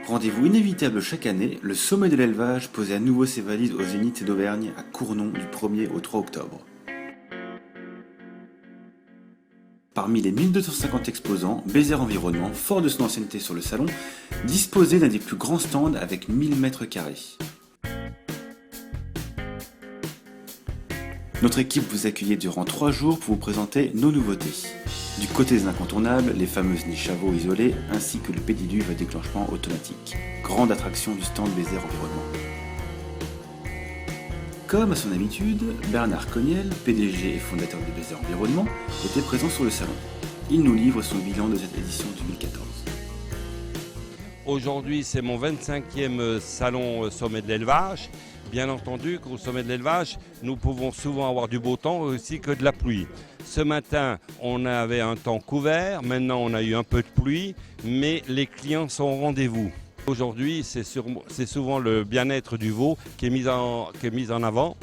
Rendez-vous inévitable chaque année, le sommet de l'élevage posait à nouveau ses valises au Zénith d'Auvergne à Cournon du 1er au 3 octobre. Parmi les 1250 exposants, Bézère Environnement, fort de son ancienneté sur le salon, disposait d'un des plus grands stands avec 1000 mètres carrés. Notre équipe vous accueillait durant 3 jours pour vous présenter nos nouveautés. Du côté des incontournables, les fameuses niches chavots isolées ainsi que le pédiluve à déclenchement automatique. Grande attraction du stand Bézère Environnement. Comme à son habitude, Bernard Cogniel, PDG et fondateur de Bézère Environnement, était présent sur le salon. Il nous livre son bilan de cette édition 2014. Aujourd'hui, c'est mon 25e salon sommet de l'élevage. Bien entendu qu'au sommet de l'élevage, nous pouvons souvent avoir du beau temps aussi que de la pluie. Ce matin, on avait un temps couvert, maintenant on a eu un peu de pluie, mais les clients sont au rendez-vous. Aujourd'hui, c'est souvent le bien-être du veau qui est mis en avant.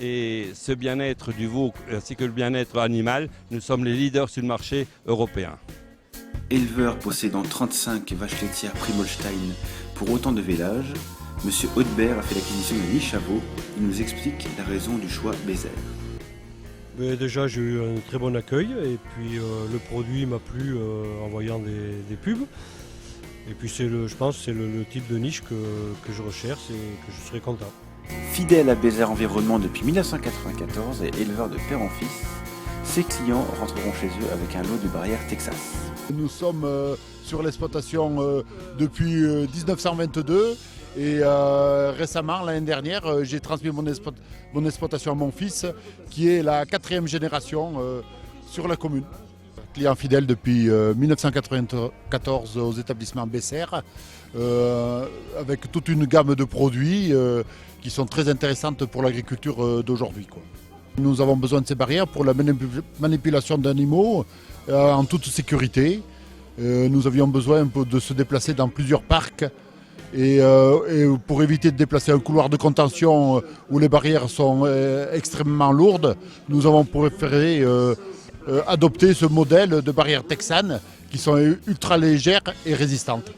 Et ce bien-être du veau ainsi que le bien-être animal, nous sommes les leaders sur le marché européen. Éleveur possédant 35 vaches laitières Primolstein pour autant de vélages, M. Haudebert a fait l'acquisition de niches chavots. Il nous explique la raison du choix Bézère. Déjà, j'ai eu un très bon accueil et puis le produit m'a plu en voyant des pubs. Et puis je pense que c'est le type de niche que je recherche et que je serai content. Fidèle à Bézère Environnement depuis 1994 et éleveur de père en fils, ses clients rentreront chez eux avec un lot de barrières Texas. Nous sommes sur l'exploitation depuis 1922 et récemment, l'année dernière, j'ai transmis mon exploitation à mon fils qui est la 4e génération sur la commune. Client fidèle depuis 1994 aux établissements Bézère avec toute une gamme de produits qui sont très intéressantes pour l'agriculture d'aujourd'hui. Nous avons besoin de ces barrières pour la manipulation d'animaux en toute sécurité. Nous avions besoin de se déplacer dans plusieurs parcs et pour éviter de déplacer un couloir de contention où les barrières sont extrêmement lourdes, nous avons préféré adopter ce modèle de barrières texanes qui sont ultra légères et résistantes.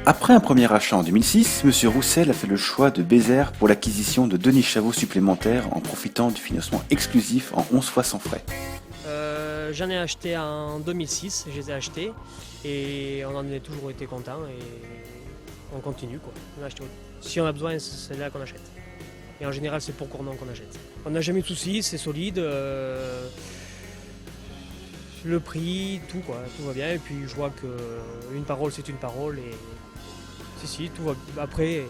Après un premier achat en 2006, M. Roussel a fait le choix de Bézère pour l'acquisition de 2 niches chavots supplémentaires en profitant du financement exclusif en 11 fois sans frais. J'en ai acheté en 2006, je les ai achetés et on en a toujours été content et on continue quoi. On achète. Si on a besoin, c'est là qu'on achète. Et en général, c'est pour Cournon qu'on achète. On n'a jamais eu de soucis, c'est solide. Le prix, tout va bien. Et puis je vois qu'une parole, c'est une parole. Et si, tout va après.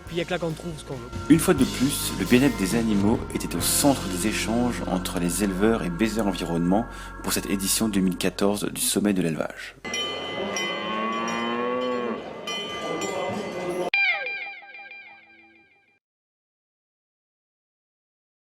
Puis il n'y a que là qu'on trouve ce qu'on veut. Une fois de plus, le bien-être des animaux était au centre des échanges entre les éleveurs et Bézère Environnement pour cette édition 2014 du sommet de l'élevage.